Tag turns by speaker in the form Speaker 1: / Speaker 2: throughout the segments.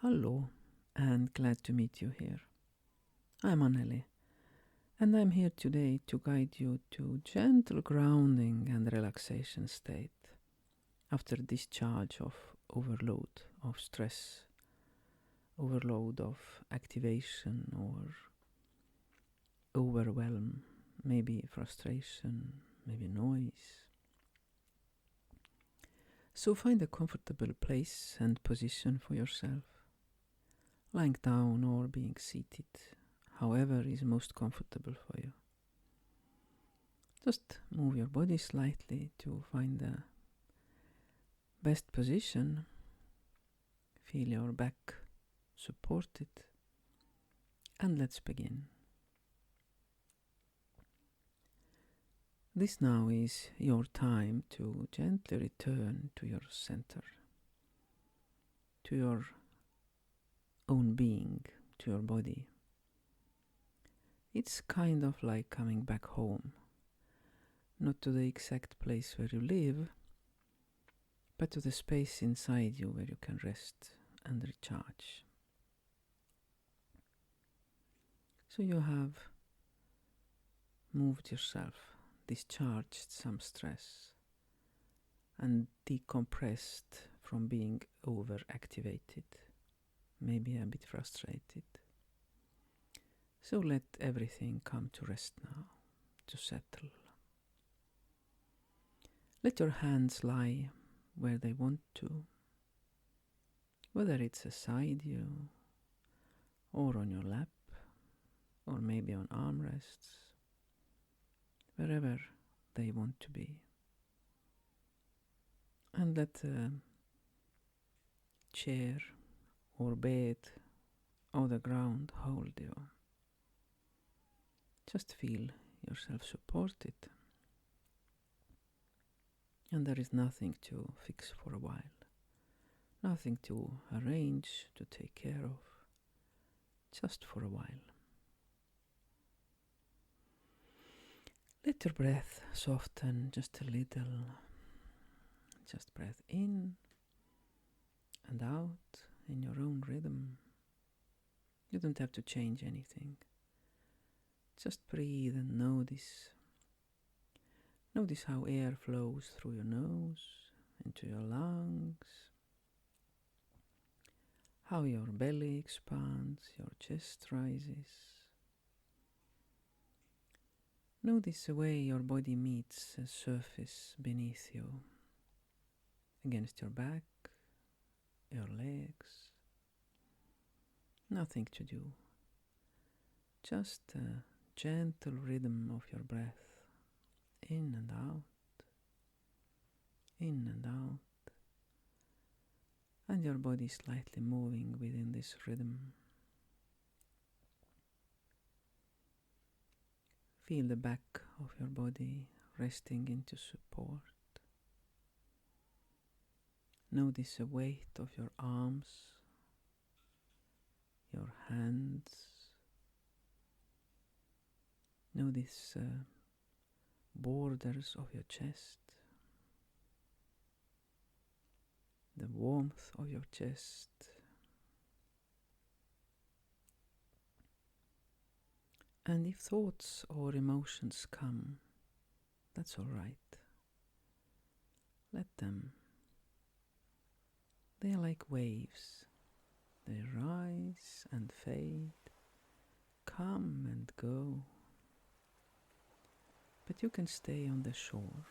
Speaker 1: Hello, and glad to meet you here. I'm Anneli, and I'm here today to guide you to gentle grounding and relaxation state after discharge of overload of stress, overload of activation or overwhelm, maybe frustration, maybe noise. So find a comfortable place and position for yourself, lying down or being seated, however is most comfortable for you. Just move your body slightly to find the best position. Feel your back supported, and let's begin. This now is your time to gently return to your center, to your own being, to your body. It's kind of like coming back home, not to the exact place where you live, but to the space inside you where you can rest and recharge. So you have moved yourself, discharged some stress, and decompressed from being overactivated, maybe a bit frustrated. So let everything come to rest now, to settle. Let your hands lie where they want to, whether it's beside you, or on your lap, or maybe on armrests, wherever they want to be. And let the chair or bed or the ground hold you. Just feel yourself supported. And there is nothing to fix for a while, nothing to arrange, to take care of, just for a while. Let your breath soften just a little. Just breath in and out in your own rhythm. You don't have to change anything. Just breathe and notice. Notice how air flows through your nose, into your lungs, how your belly expands, your chest rises. Notice the way your body meets a surface beneath you, against your back, your legs. Nothing to do, just a gentle rhythm of your breath, in and out, in and out, and your body slightly moving within this rhythm. Feel the back of your body resting into support. Notice the weight of your arms, your hands. Notice borders of your chest, the warmth of your chest. And if thoughts or emotions come, that's all right. Let them. They are like waves. They rise and fade, come and go. But you can stay on the shore,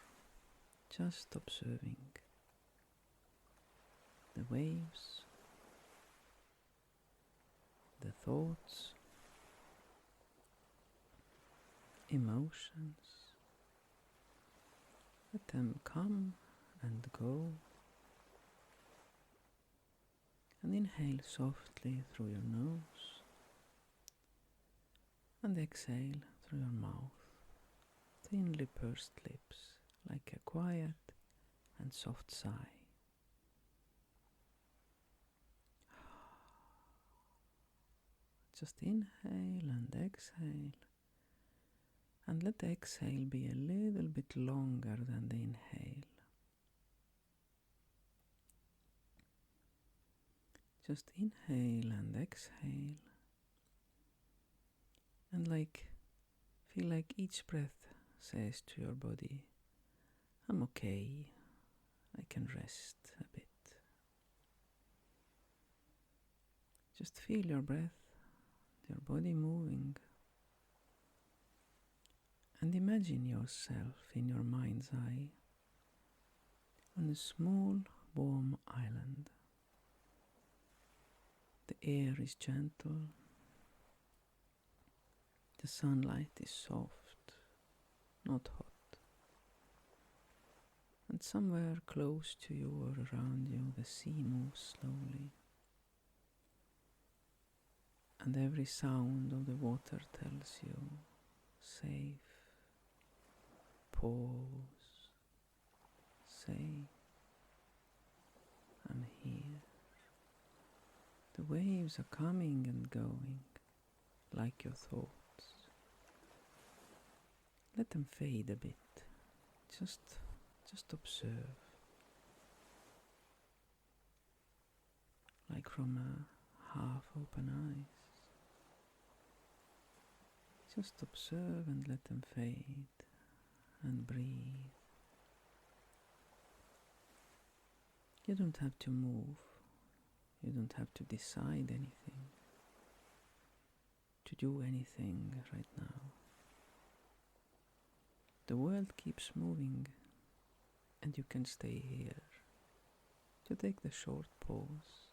Speaker 1: just observing the waves, the thoughts, emotions. Let them come and go. And inhale softly through your nose and exhale through your mouth, thinly pursed lips, like a quiet and soft sigh. Just inhale and exhale, and let the exhale be a little bit longer than the inhale. Just inhale and exhale. And feel like each breath says to your body, I'm okay, I can rest a bit. Just feel your breath, your body moving. And imagine yourself in your mind's eye on a small, warm island. The air is gentle. The sunlight is soft, not hot. And somewhere close to you or around you, the sea moves slowly. And every sound of the water tells you, safe, pause, safe, I'm here. The waves are coming and going, like your thoughts. Let them fade a bit. Just observe. Like from a half open eyes. Just observe and let them fade and breathe. You don't have to move. You don't have to decide anything. To do anything right now. The world keeps moving and you can stay here to take the short pause.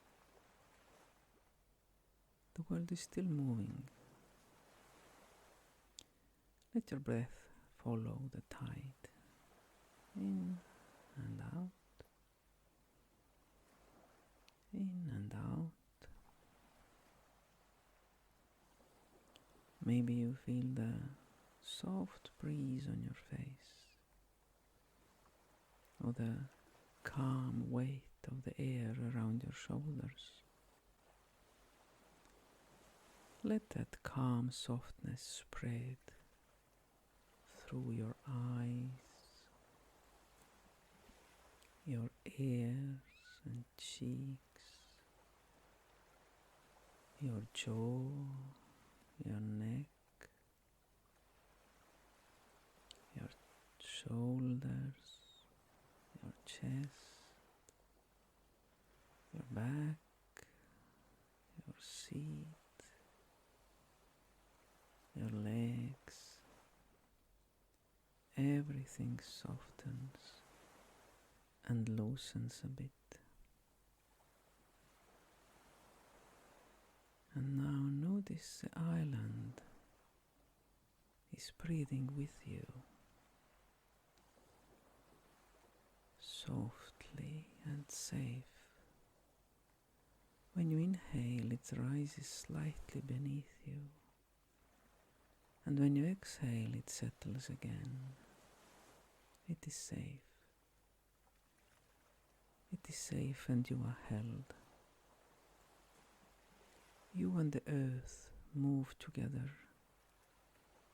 Speaker 1: The world is still moving. Let your breath follow the tide, in and out, in and out. Maybe you feel the soft breeze on your face, or the calm weight of the air around your shoulders. Let that calm softness spread through your eyes, your ears and cheeks, your jaw, your neck, your shoulders, your chest, your back, your seat, your legs. Everything softens and loosens a bit. And now notice the island is breathing with you, softly and safe. When you inhale, it rises slightly beneath you. And when you exhale, it settles again. It is safe. It is safe and you are held. You and the earth move together,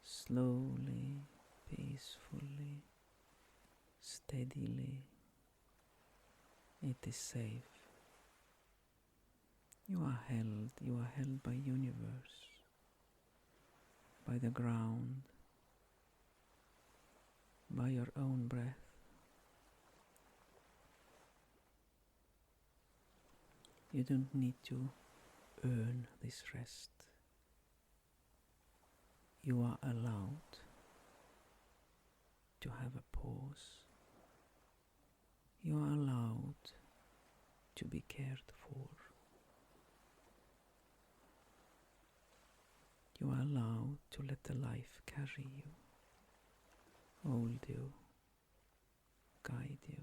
Speaker 1: slowly, peacefully, steadily. It is safe. You are held by universe, by the ground, by your own breath. You don't need to earn this rest. You are allowed to have a pause. You are allowed to be cared for. You are allowed to let the life carry you, hold you, guide you.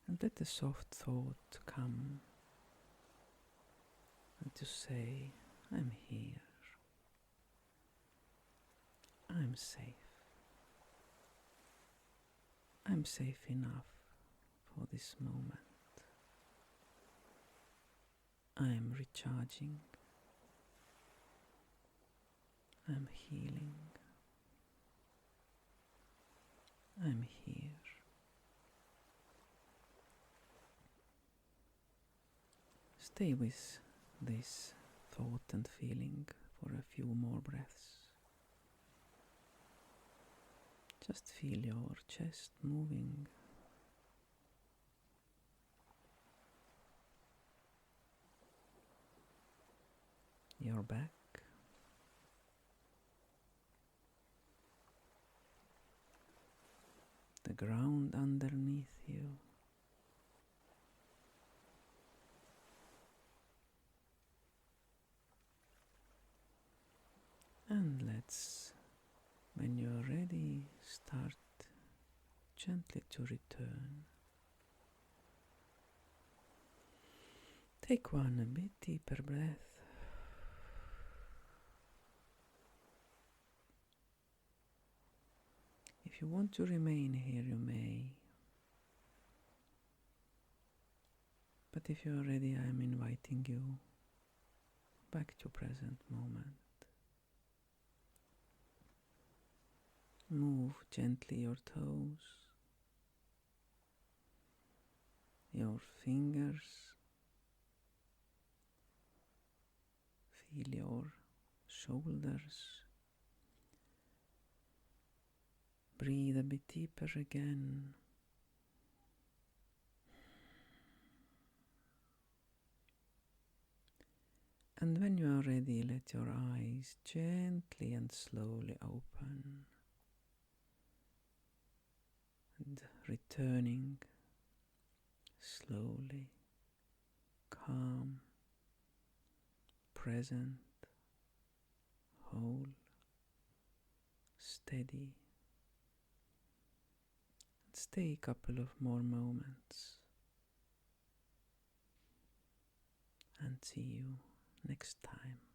Speaker 1: And let the soft thought come and to say, I'm here. I'm safe. I'm safe enough for this moment. I'm recharging. I'm healing. I'm here. Stay with this thought and feeling for a few more breaths. Just feel your chest moving. Your back. The ground underneath you. And let's, when you're ready, start gently to return. Take one a bit deeper breath. If you want to remain here, you may. But if you're ready, I'm inviting you back to present moment. Move gently your toes, your fingers. Feel your shoulders. Breathe a bit deeper again. And when you are ready, let your eyes gently and slowly open. And returning slowly, calm, present, whole, steady. And stay a couple of more moments. And see you next time.